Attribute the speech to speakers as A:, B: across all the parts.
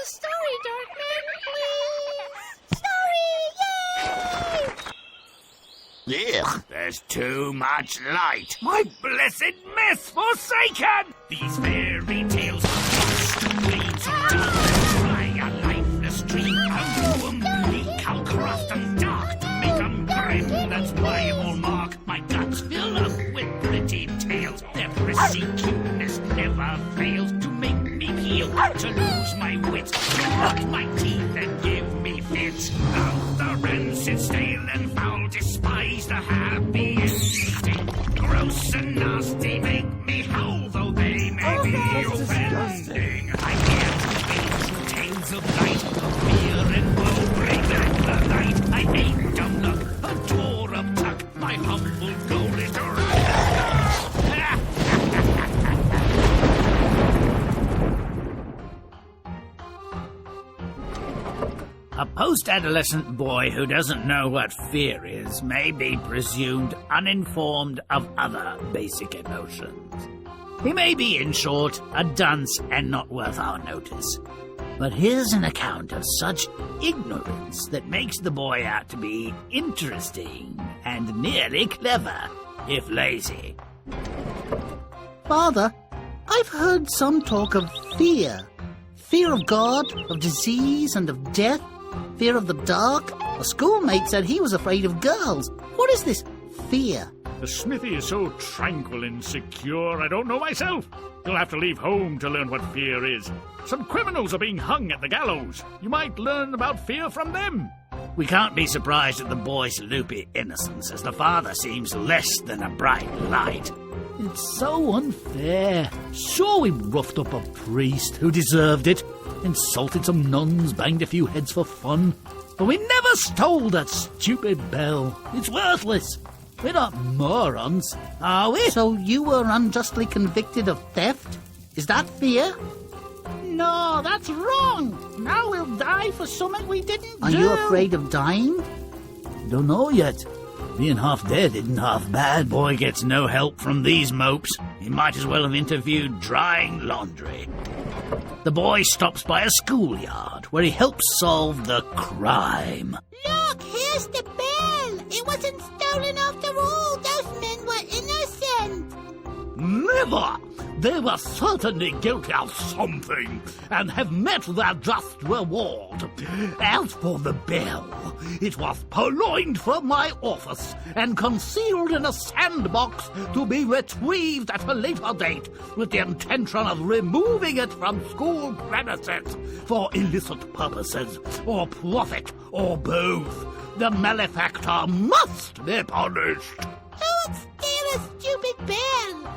A: a story, Darkman, please! Story! Yay!
B: Ugh, there's too much light. My blessed mess forsaken! These fairy tales are lost, waves of dark, dry a lifeless dream, a ruin bleak, I'll craft and dark to make 'em grim. That's why all mark my guts fill up with pretty tales. Their prissy cuteness never fails to make me feel, to lose my wits, to knock my teeth and give me fits. Out the rancid, stale and foul, despise the happy ending. Gross and nasty make me howl, though they may be offending. I hear tales of light, of fear and woe, bring back the light. I hate dumb luck, a door of tuck, my humble goal is to A post-adolescent boy who doesn't know what fear is may be presumed uninformed of other basic emotions. He may be, in short, a dunce and not worth our notice. But here's an account of such ignorance that makes the boy out to be interesting and nearly clever, if lazy.
C: Father, I've heard some talk of fear. Fear of God, of disease, and of death. Fear of the dark. A schoolmate said he was afraid of girls. What is this fear?
D: The smithy is so tranquil and secure, I don't know myself. You'll have to leave home to learn what fear is. Some criminals are being hung at the gallows. You might learn about fear from them.
B: We can't be surprised at the boy's loopy innocence, as the father seems less than a bright light.
E: It's so unfair. Sure, we roughed up a priest who deserved it, insulted some nuns, banged a few heads for fun, but we never stole that stupid bell. It's worthless. We're not morons, are we?
C: So you were unjustly convicted of theft? Is that fear?
A: No, that's wrong. Now we'll die for something we didn't do.
C: Are you afraid of dying?
E: Don't know yet. Being half dead isn't half bad.
B: Boy gets no help from these mopes. He might as well have interviewed drying laundry. The boy stops by a schoolyard where he helps solve the crime.
A: Look, here's the bell. It wasn't stolen after all. Those men were innocent.
E: Never! They were certainly guilty of something, and have met their just reward. As for the bell, it was purloined from my office and concealed in a sandbox to be retrieved at a later date with the intention of removing it from school premises for illicit purposes, or profit, or both. The malefactor must be punished.
A: Who would steal a stupid bell?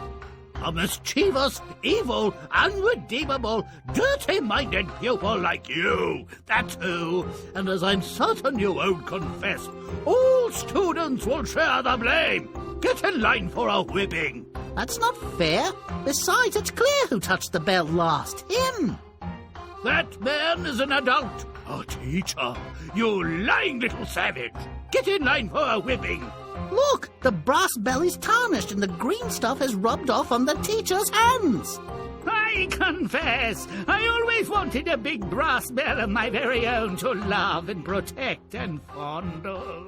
E: A mischievous, evil, unredeemable, dirty-minded pupil like you, that too. And as I'm certain you won't confess, all students will share the blame. Get in line for a whipping.
C: That's not fair. Besides, it's clear who touched the bell last. Him.
E: That man is an adult, a teacher. You lying little savage. Get in line for a whipping.
C: Look, the brass bell is tarnished and the green stuff has rubbed off on the teacher's hands.
E: I confess, I always wanted a big brass bell of my very own to love and protect and fondle.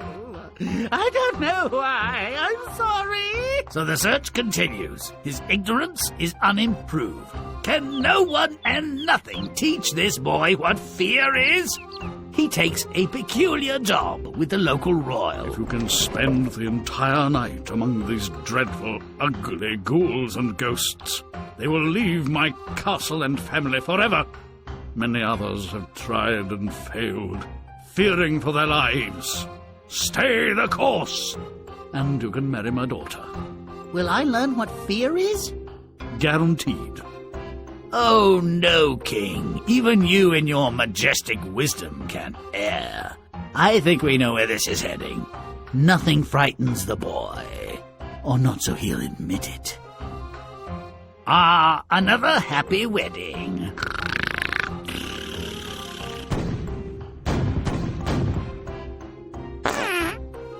E: I don't know why. I'm sorry.
B: So the search continues. His ignorance is unimproved. Can no one and nothing teach this boy what fear is? He takes a peculiar job with the local royal.
D: If you can spend the entire night among these dreadful, ugly ghouls and ghosts, they will leave my castle and family forever. Many others have tried and failed, fearing for their lives. Stay the course, and you can marry my daughter.
C: Will I learn what fear is?
D: Guaranteed.
B: Oh, no, King. Even you in your majestic wisdom can't err. I think we know where this is heading. Nothing frightens the boy. Or not so he'll admit it. Ah, another happy wedding.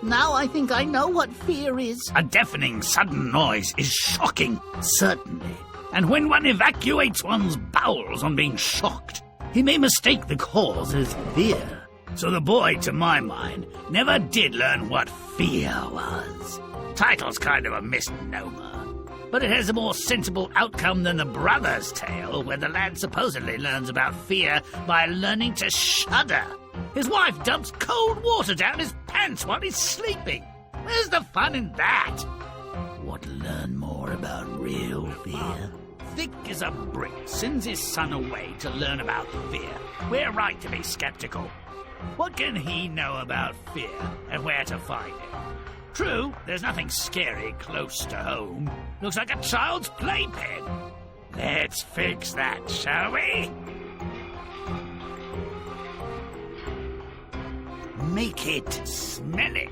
C: Now I think I know what fear is.
B: A deafening sudden noise is shocking, certainly. And when one evacuates one's bowels on being shocked,
E: He may mistake the cause as fear. So the boy, to my mind, never did learn what fear was. Title's kind of a misnomer, but it has a more sensible outcome than the Brothers' Tale, where the lad supposedly learns about fear by learning to shudder. His wife dumps cold water down his pants while he's sleeping. Where's the fun in that? Want to learn more about real fear? Thick as a brick sends his son away to learn about fear. We're right to be skeptical. What can he know about fear and where to find it? True, there's nothing scary close to home. Looks like a child's playpen. Let's fix that, shall we? Make it smelly.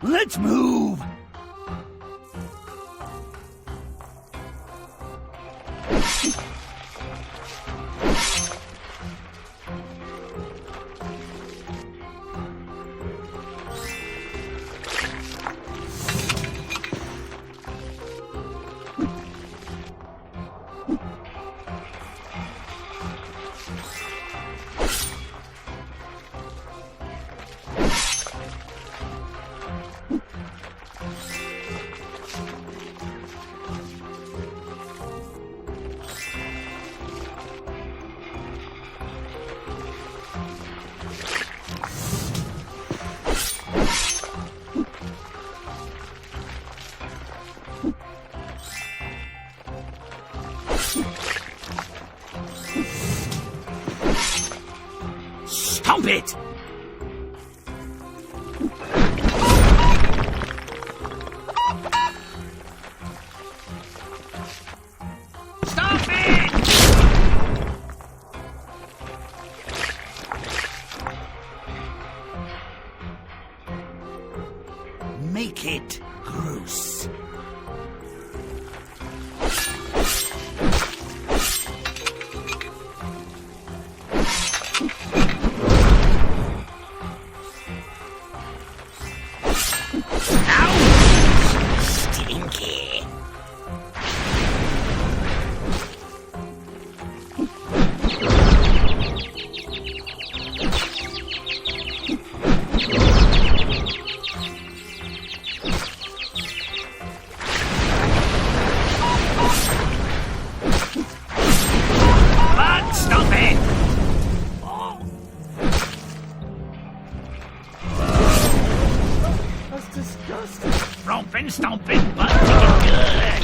E: Let's move. Stomp it! Stomp it! Make it gross. Romping, stomping, but good.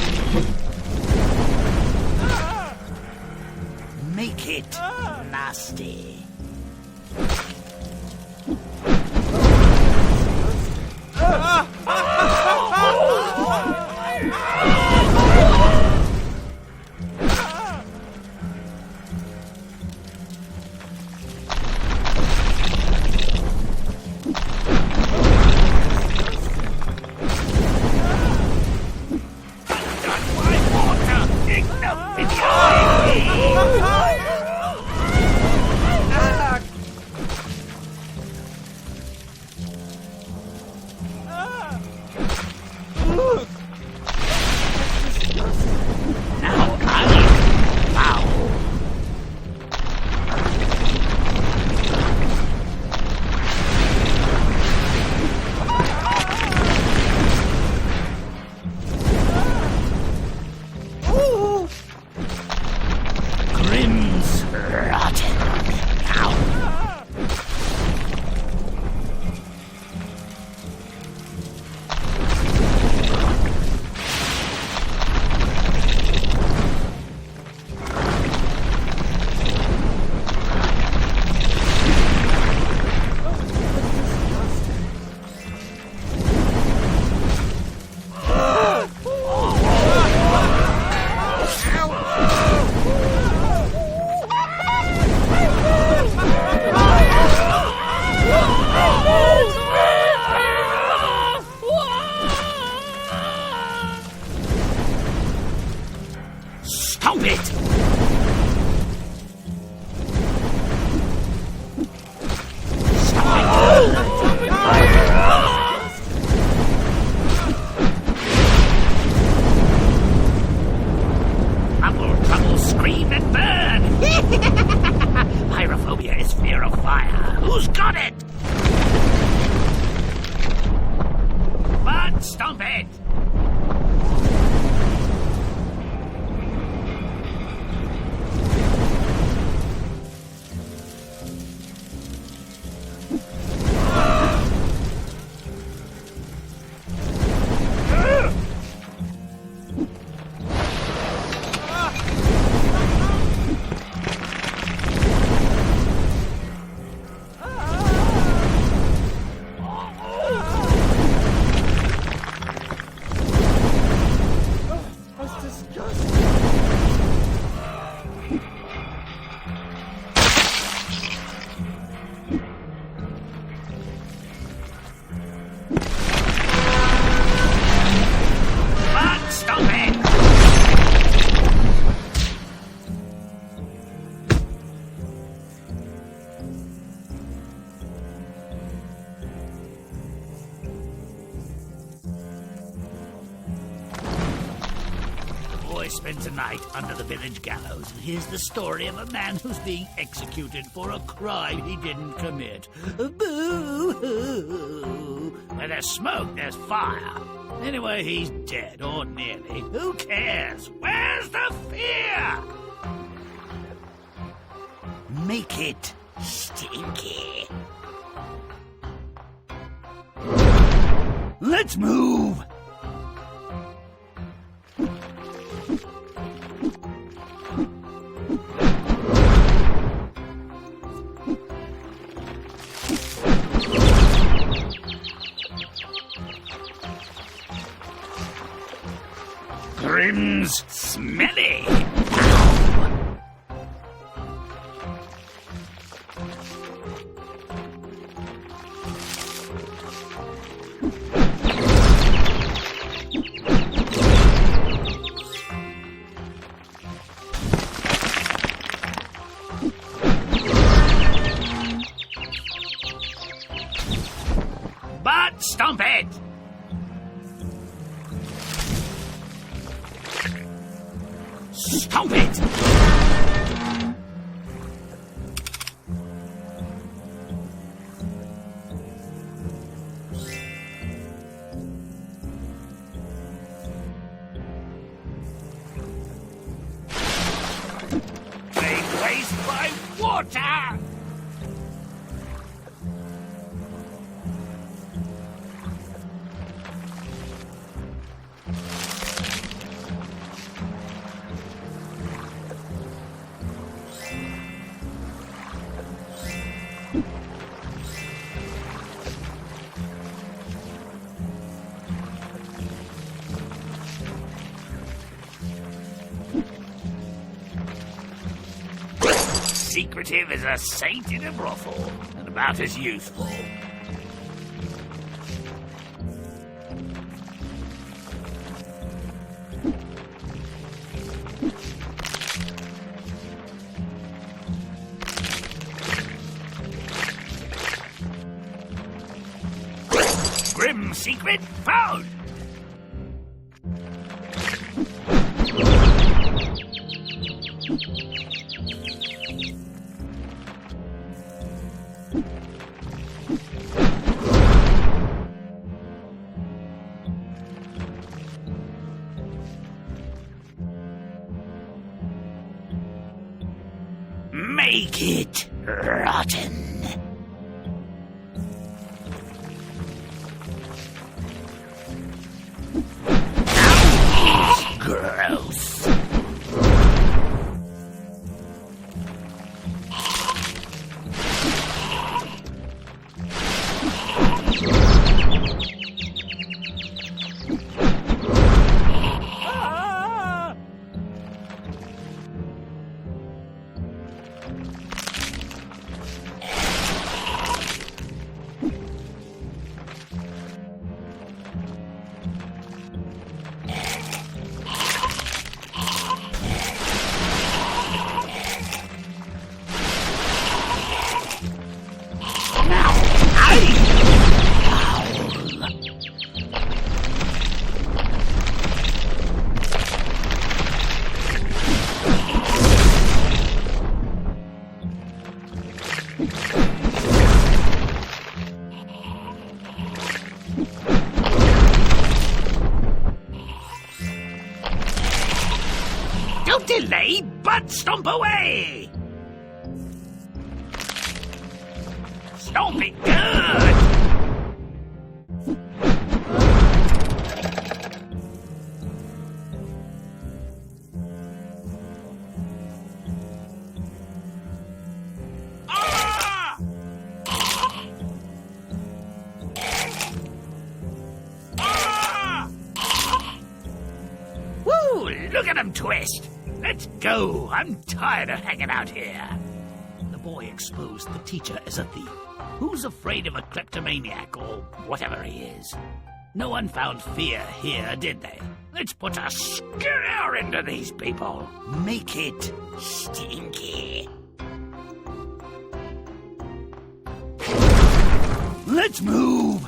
E: Make it nasty. boy spends a night under the village gallows and hears the story of a man who's being executed for a crime he didn't commit. Boo-hoo! Where there's smoke, there's fire. Anyway, he's dead, or nearly. Who cares? Where's the fear? Make it stinky. Let's move!
B: Grim's smelly. But stomp it! Stomp it! Laid waste by water! Secretive as a saint in a brothel, and about as useful. Grim secret found! Make it rotten. Gross. Don't delay, but stomp away! Stomp it good! Ah! Ah! Woo! Look at him twist! Let's go! I'm tired of hanging out here. The boy exposed the teacher as a thief. Who's afraid of a kleptomaniac or whatever he is? No one found fear here, did they? Let's put a scare into these people. Make it stinky. Let's move!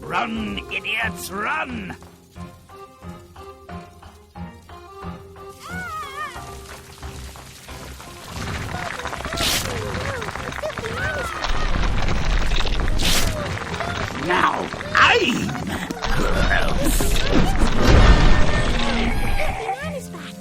B: Run, idiots, run! Now I'm gross.
A: Bananas back.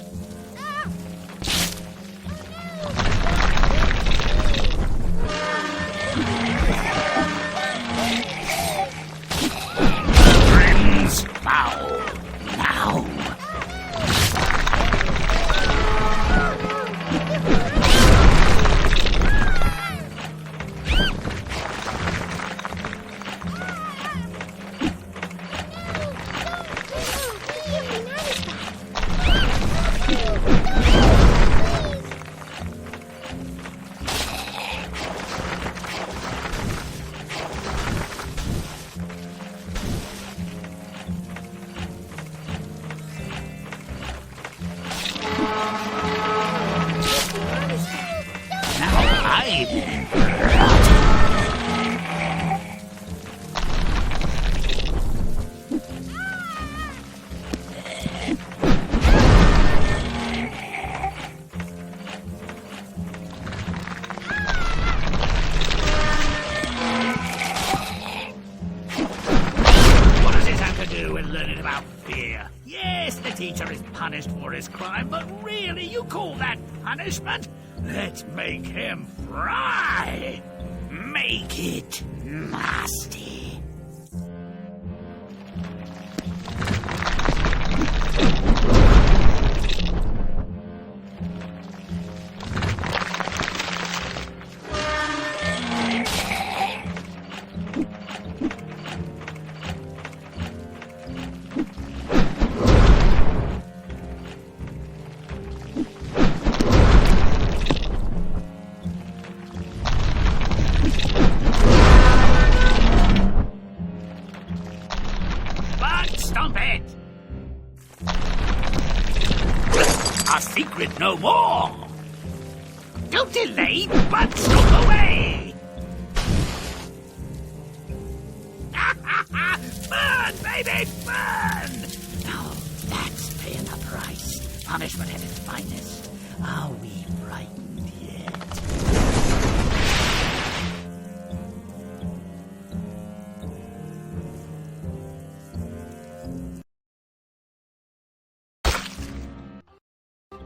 B: Friends, foul. Now. Now I'm What does this have to do with learning about fear? Yes, the teacher is punished for his crime, but really, you call that punishment? Let's make him fry! Make it nasty. But stomp it! A secret no more! Don't delay, but stomp away! Burn, baby, burn! Now that's paying the price. Punishment at its finest. Are we frightened yet?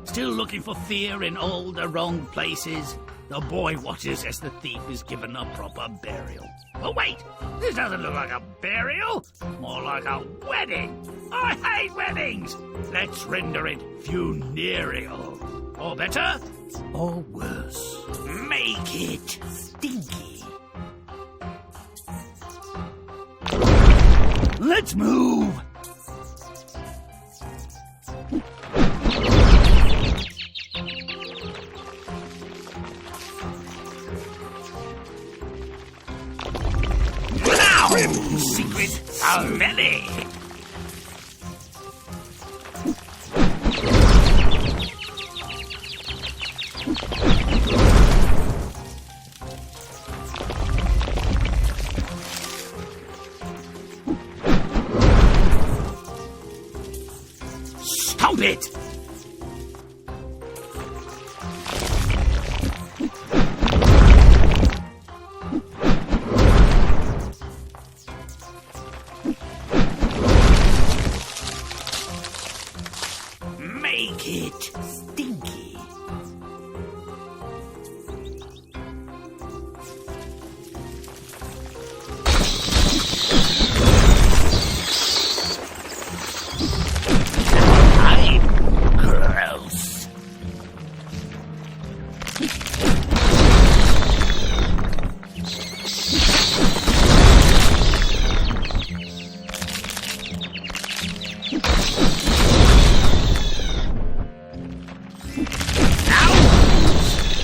B: Still looking for fear in all the wrong places? The boy watches as the thief is given a proper burial. Oh wait, this doesn't look like a burial, more like a wedding. I hate weddings. Let's render it funereal. Or better, or worse. Make it stinky. Let's move. Now, secret are many. Stomp it! Make it stinky. I'm gross.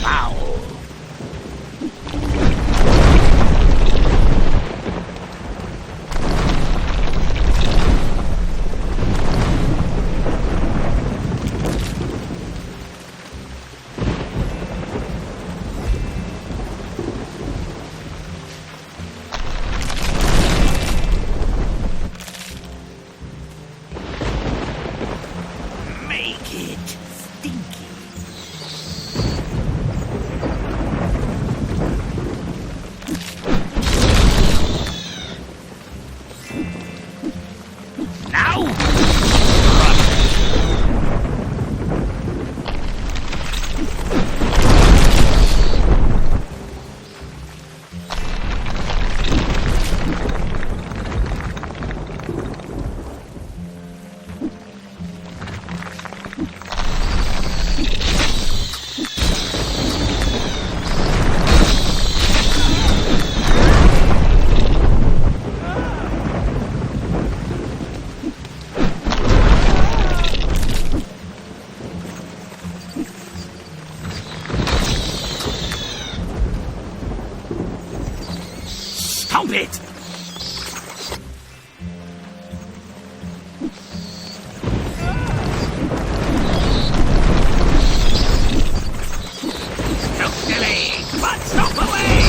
B: Foul. it! Don't delay! But stop away!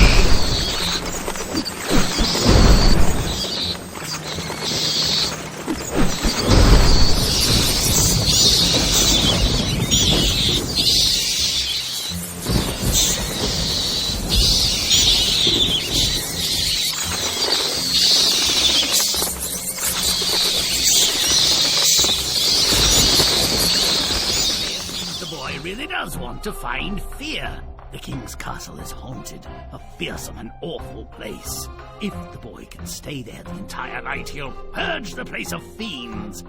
B: The boy really does want to find fear. The king's castle is haunted, a fearsome and awful place. If the boy can stay there the entire night, he'll purge the place of fiends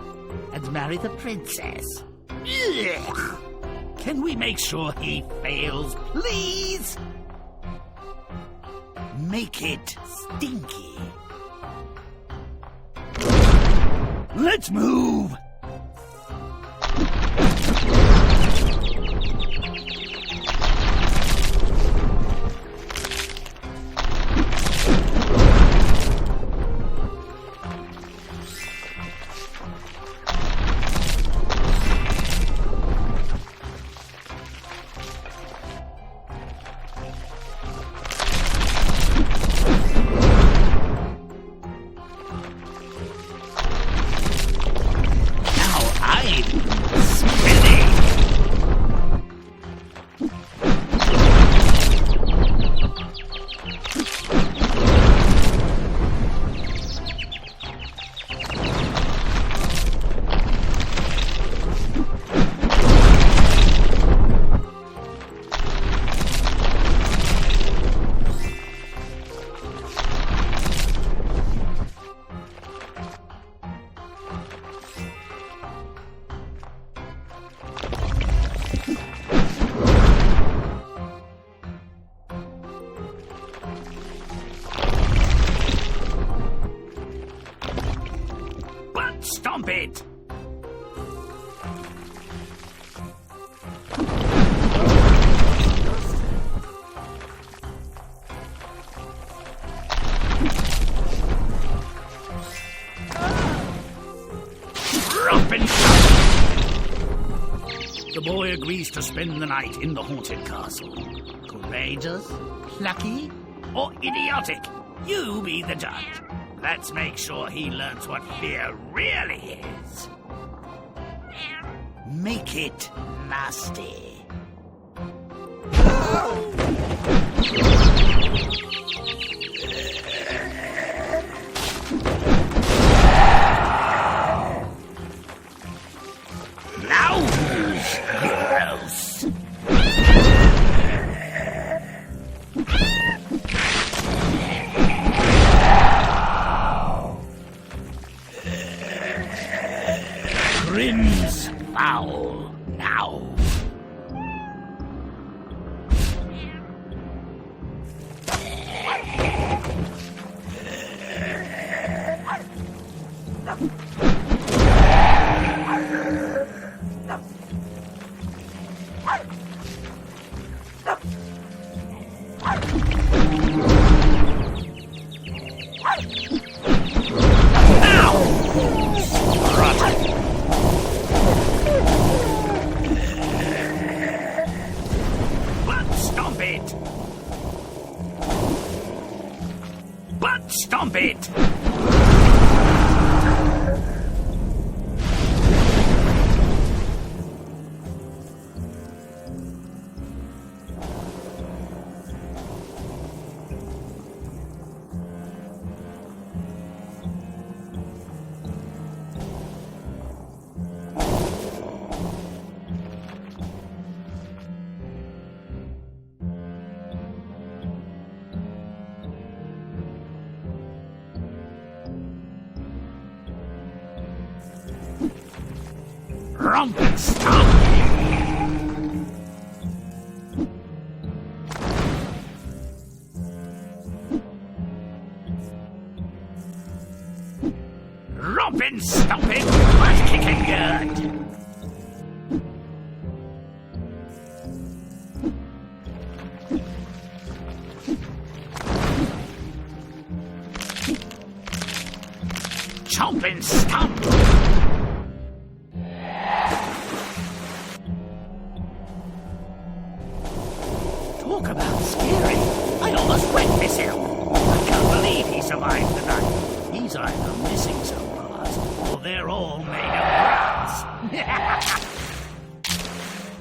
B: and marry the princess. Ugh. Can we make sure he fails, please? Make it stinky. Let's move! Stomp it! Drop and shout! The boy agrees to spend the night in the haunted castle. Courageous, plucky, or idiotic? You be the judge. Let's make sure he learns what fear really is. Make it nasty. Now who's gross? Grim's foul now. Stomp it! Romp and stomp! Romp and stomp it, butt kicking good! Stomp and stomp! Talk about scary. I almost wet myself. I can't believe he survived the night. He's either missing some parts, or they're all made of brass.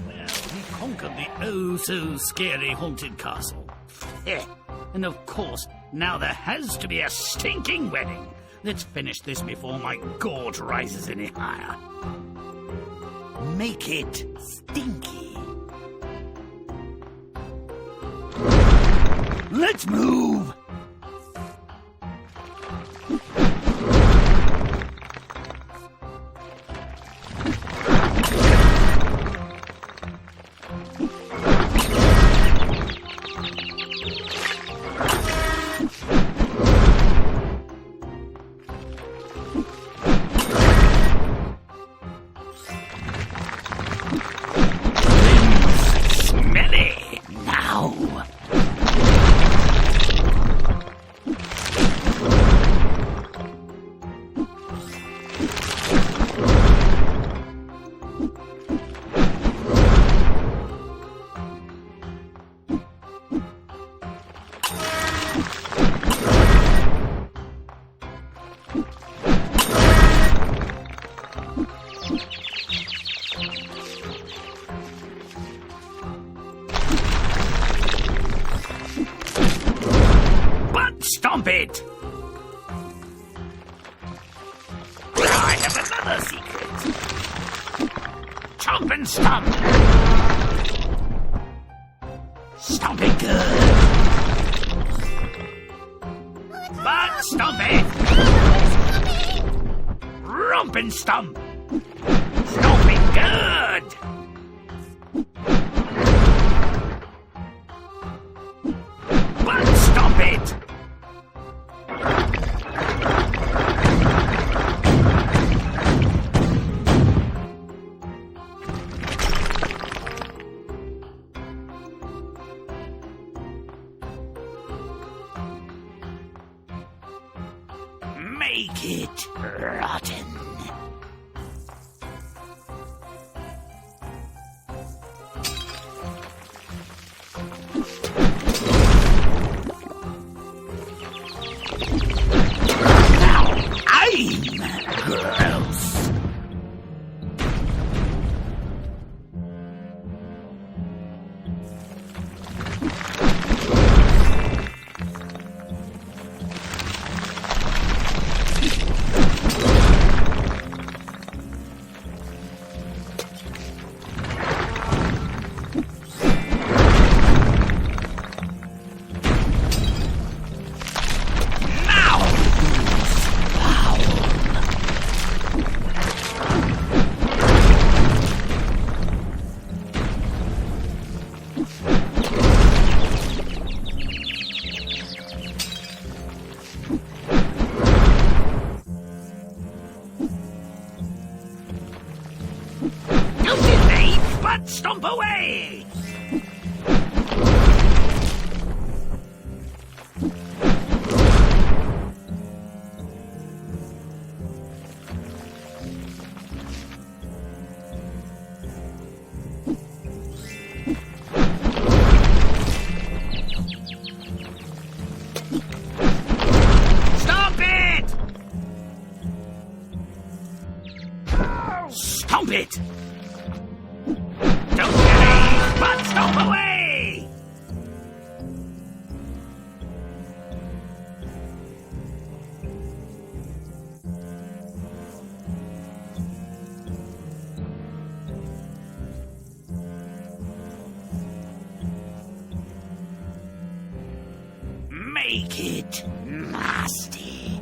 B: Well, he conquered the oh-so-scary haunted castle. And of course, now there has to be a stinking wedding. Let's finish this before my gorge rises any higher. Make it stinky. Let's move! Smelly now! Stomp it! I have another secret. Chomp and stomp. Stomp it good. But stomp it. Romp and stomp. Stomp it good. But stomp it. Make it rotten. Now I'm gross. Don't be late, but stomp away! Stomp it! Stomp it! Don't delay, but stomp away! Make it nasty.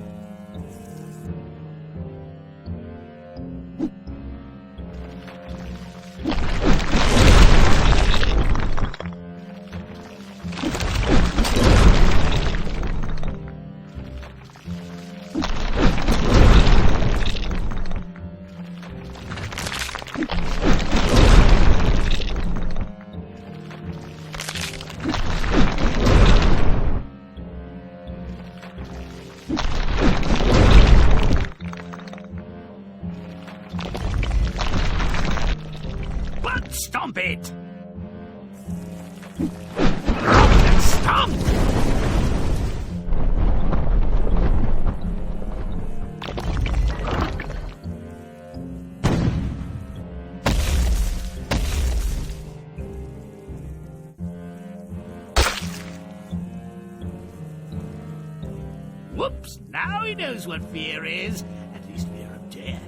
B: Whoops, now he knows what fear is. At least fear of death.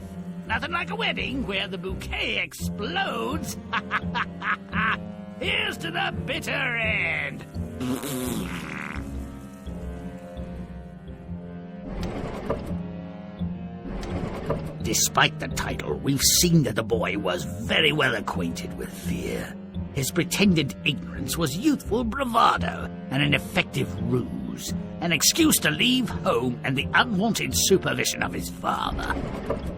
B: Nothing like a wedding where the bouquet explodes. Here's to the bitter end. Despite the title, we've seen that the boy was very well acquainted with fear. His pretended ignorance was youthful bravado and an effective ruse, an excuse to leave home and the unwanted supervision of his father.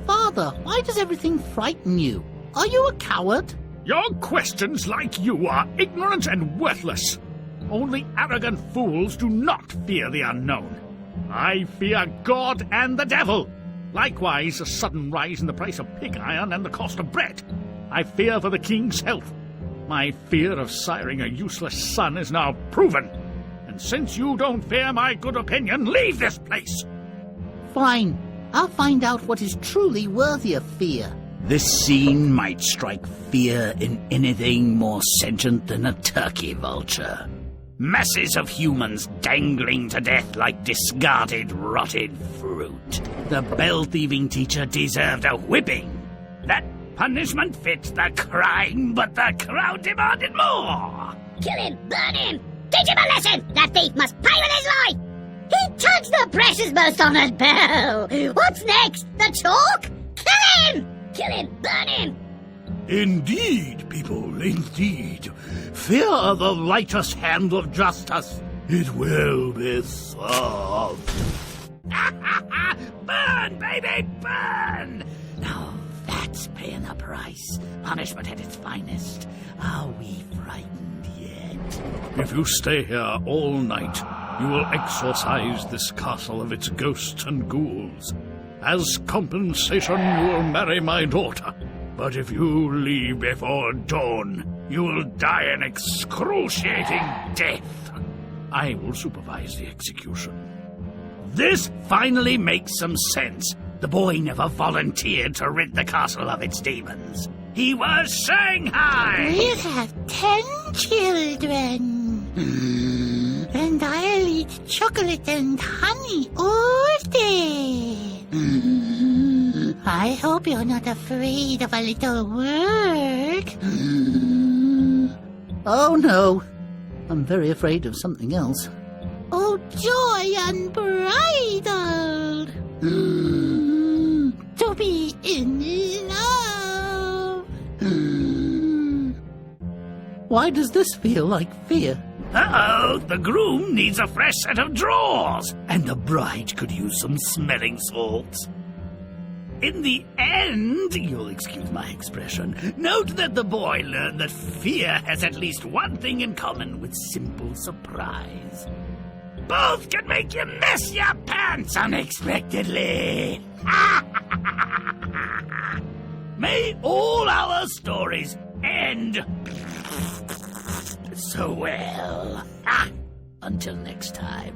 C: Father, why does everything frighten you? Are you a coward?
D: Your questions like you are ignorant and worthless. Only arrogant fools do not fear the unknown. I fear God and the devil. Likewise, a sudden rise in the price of pig iron and the cost of bread. I fear for the king's health. My fear of siring a useless son is now proven. And since you don't fear my good opinion, leave this place.
C: Fine. I'll find out what is truly worthy of fear.
B: This scene might strike fear in anything more sentient than a turkey vulture. Masses of humans dangling to death like discarded, rotted fruit. The bell-thieving teacher deserved a whipping. That punishment fit the crime, but the crowd demanded more.
A: Kill him! Burn him! Teach him a lesson! That thief must pay with his life! He touched the precious, most honored bell! What's next? The chalk? Kill him! Kill him! Burn him!
E: Indeed, people, indeed. Fear the righteous hand of justice. It will be served.
B: Burn, baby, burn! Now that's paying the price. Punishment at its finest. Are we frightened yet?
D: If you stay here all night, you will exorcise this castle of its ghosts and ghouls. As compensation, you will marry my daughter. But if you leave before dawn, you will die an excruciating death. I will supervise the execution.
B: This finally makes some sense. The boy never volunteered to rid the castle of its demons. He was Shanghai!
A: We'll have 10 children. And I'll eat chocolate and honey all day. I hope you're not afraid of a little work.
C: Oh, no. I'm very afraid of something else.
A: Oh, joy unbridled. To be in love.
C: Why does this feel like fear?
B: Uh-oh, the groom needs a fresh set of drawers, and the bride could use some smelling salts. In the end, you'll excuse my expression, note that the boy learned that fear has at least one thing in common with simple surprise. Both can make you mess your pants unexpectedly. May all our stories end so well. Until next time.